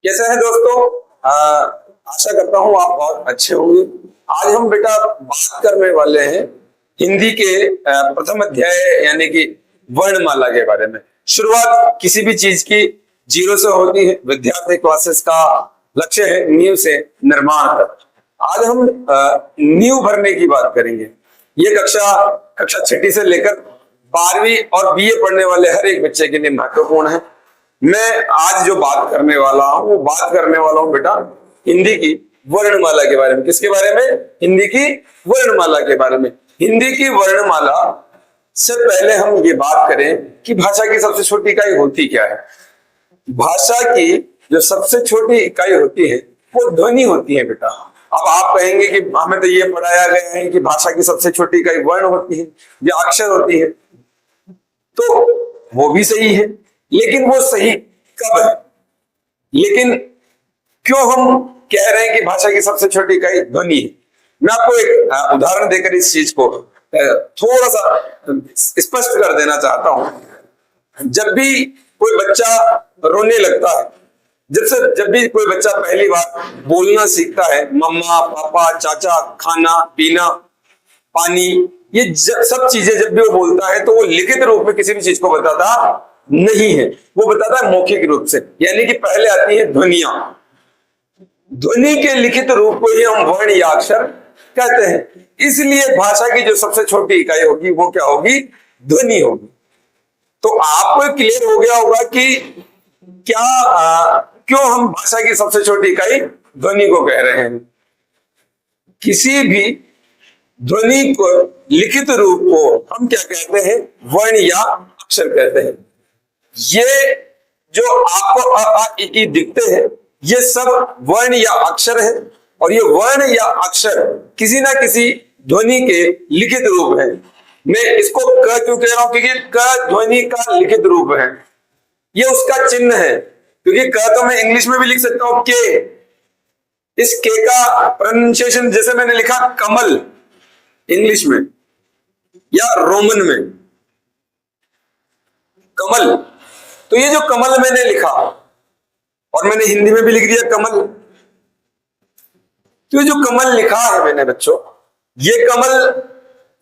कैसे हैं दोस्तों। आशा करता हूँ आप बहुत अच्छे होंगे। आज हम बेटा बात करने वाले हैं हिंदी के प्रथम अध्याय यानी कि वर्णमाला के बारे में। शुरुआत किसी भी चीज की जीरो से होती है। विद्यार्थी क्लासेस का लक्ष्य है नींव से निर्माण तक। आज हम नींव भरने की बात करेंगे। ये कक्षा छठी से लेकर 12वीं और बीए पढ़ने वाले हर एक बच्चे के लिए महत्वपूर्ण है। मैं आज जो बात करने वाला हूं वो बात करने वाला हूं बेटा हिंदी की वर्णमाला के बारे में। किसके बारे में? हिंदी की वर्णमाला के बारे में। हिंदी की वर्णमाला से पहले हम ये बात करें कि भाषा की सबसे छोटी इकाई होती क्या है। भाषा की जो सबसे छोटी इकाई होती है वो ध्वनि होती है बेटा। अब आप कहेंगे कि हमें तो ये पढ़ाया गया है कि भाषा की सबसे छोटी इकाई वर्ण होती है या अक्षर होती है, तो वो भी सही है, लेकिन वो सही कब है? लेकिन क्यों हम कह रहे हैं कि भाषा की सबसे छोटी इकाई ध्वनि है? मैं आपको एक उदाहरण देकर इस चीज को थोड़ा सा स्पष्ट कर देना चाहता हूं। जब भी कोई बच्चा रोने लगता है, जब भी कोई बच्चा पहली बार बोलना सीखता है, मम्मा पापा चाचा, खाना पीना पानी, ये सब चीजें जब भी वो बोलता है तो वो लिखित रूप में किसी भी चीज को बताता नहीं है, वो बताता है मौखिक रूप से। यानी कि पहले आती है ध्वनियां। ध्वनि के लिखित रूप को ही हम वर्ण या अक्षर कहते हैं। इसलिए भाषा की जो सबसे छोटी इकाई होगी वो क्या होगी? ध्वनि होगी। तो आपको क्लियर हो गया होगा कि क्यों हम भाषा की सबसे छोटी इकाई ध्वनि को कह रहे हैं। किसी भी ध्वनि को लिखित रूप को हम क्या कहते हैं? वर्ण या अक्षर कहते हैं। ये जो आपको अ आ इ ई दिखते हैं ये सब वर्ण या अक्षर है, और ये वर्ण या अक्षर किसी ना किसी ध्वनि के लिखित रूप है। मैं इसको क क्यों कह रहा हूं? क्योंकि क ध्वनि का लिखित रूप है, ये उसका चिन्ह है। क्योंकि क तो मैं इंग्लिश में भी लिख सकता हूं के। इस के का प्रोनाउंसिएशन जैसे मैंने लिखा कमल इंग्लिश में या रोमन में कमल, तो ये जो कमल मैंने लिखा और मैंने हिंदी में भी लिख दिया कमल, तो ये जो कमल लिखा है मैंने बच्चों, ये कमल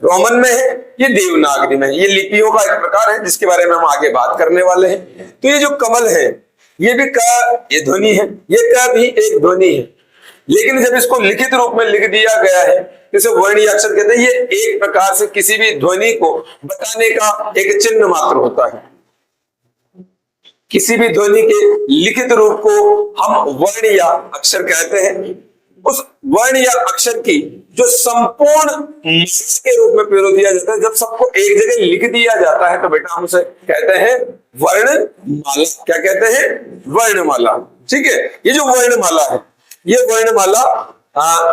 रोमन में है, ये देवनागरी में है। ये लिपियों का एक प्रकार है जिसके बारे में हम आगे बात करने वाले हैं। तो ये जो कमल है ये भी क ये ध्वनि है, ये क भी एक ध्वनि है। लेकिन जब इसको लिखित रूप में लिख दिया गया है, इसे वर्ण या अक्षर कहते हैं। ये एक प्रकार से किसी भी ध्वनि को बताने का एक चिन्ह मात्र होता है। किसी भी ध्वनि के लिखित रूप को हम वर्ण या अक्षर कहते हैं। उस वर्ण या अक्षर की जो संपूर्ण के रूप में प्रयोग दिया जाता है, जब सबको एक जगह लिख दिया जाता है तो बेटा हम उसे कहते हैं वर्णमाला। क्या कहते हैं? वर्णमाला। ठीक है। ये जो वर्णमाला है, ये वर्णमाला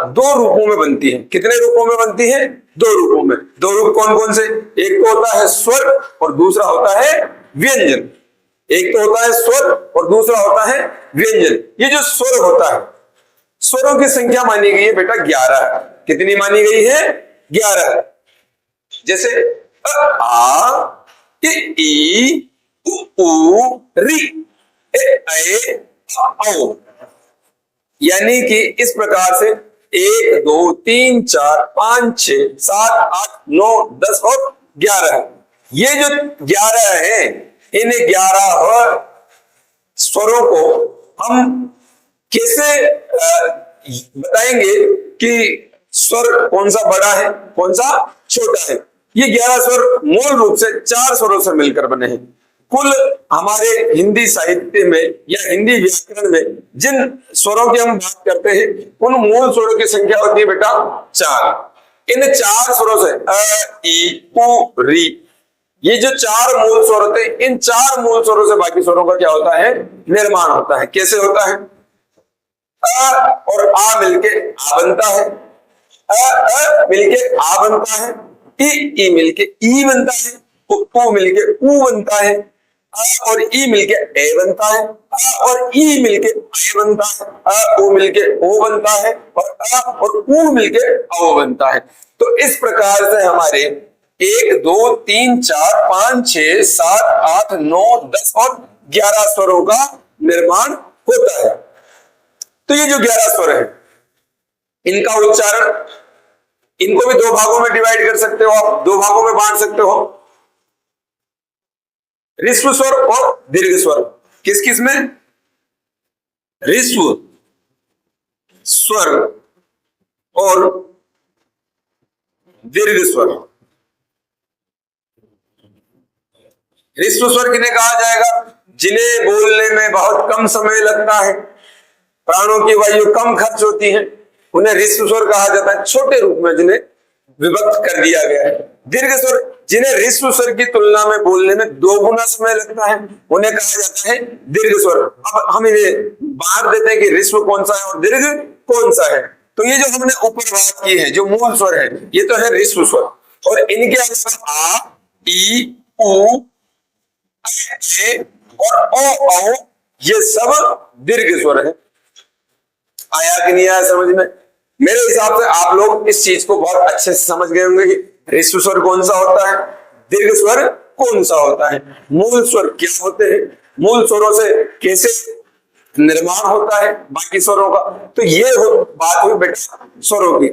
दो रूपों में बनती है। कितने रूपों में बनती है? दो रूपों में। दो रूप कौन कौन से? एक तो होता है स्वर और दूसरा होता है व्यंजन। एक तो होता है स्वर और दूसरा होता है व्यंजन। ये जो स्वर होता है, स्वरों की संख्या मानी गई है बेटा 11। कितनी मानी गई है? 11। जैसे अ आ ई उ री ए ऐ औ। यानी कि इस प्रकार से 1 2 3 4 5 6 7 8 9 10 और 11। ये जो 11 है, इन 11 स्वरों को हम कैसे बताएंगे कि स्वर कौन सा बड़ा है कौन सा छोटा है? ये 11 स्वर मूल रूप से 4 स्वरों से मिलकर बने हैं। कुल हमारे हिंदी साहित्य में या हिंदी व्याकरण में जिन स्वरों की हम बात करते हैं उन मूल स्वरों की संख्या होती है बेटा 4। इन 4 स्वरों से अ ई उ री, ये जो 4 मूल स्वर होते हैं, इन 4 मूल स्वरों से बाकी स्वरों का क्या होता है? निर्माण होता है। कैसे होता है? अ और आ मिलके आ बनता है, अ मिलके आ बनता है, ई मिलके ई बनता है, उ मिलके उ बनता है, अ और ई मिलके ए बनता है, अ और ई मिलके ए बनता है, अ उ मिलके ओ बनता है, और अ और उ मिलके औ बनता है। तो इस प्रकार से हमारे 1 2 3 4 5 6 7 8 9 10 और 11 स्वरों का निर्माण होता है। तो ये जो 11 स्वर है, इनका उच्चारण, इनको भी 2 भागों में डिवाइड कर सकते हो आप, 2 भागों में बांट सकते हो, ह्रस्व स्वर और दीर्घ स्वर। किस किस में? ह्रस्व स्वर और दीर्घ स्वर। ह्रस्व स्वर किन्हें कहा जाएगा? जिन्हें बोलने में बहुत कम समय लगता है, प्राणों की वायु कम खर्च होती है, उन्हें ह्रस्व स्वर कहा जाता है, छोटे रूप में जिन्हें विभक्त कर दिया गया है। दीर्घ स्वर, जिन्हें ह्रस्व स्वर की तुलना में बोलने में 2 गुना समय लगता है, उन्हें कहा जाता है दीर्घ स्वर। अब हम इन्हें बांट देते हैं कि ह्रस्व कौन सा है और दीर्घ कौन सा है। तो ये जो हमने ऊपर बात की है, जो मूल स्वर है, ये तो है ह्रस्व स्वर, और इनके अलावा आ, ई, उ, ए और ओ, ये सब दीर्घ स्वर है। आया कि नहीं आया समझ में? मेरे हिसाब से आप लोग इस चीज को बहुत अच्छे से समझ गए होंगे कि ह्रस्व स्वर कौन सा होता है, दीर्घ स्वर कौन सा होता है, मूल स्वर क्या होते हैं, मूल स्वरों से कैसे निर्माण होता है बाकी स्वरों का। तो ये बात हुई बेटा स्वरों की।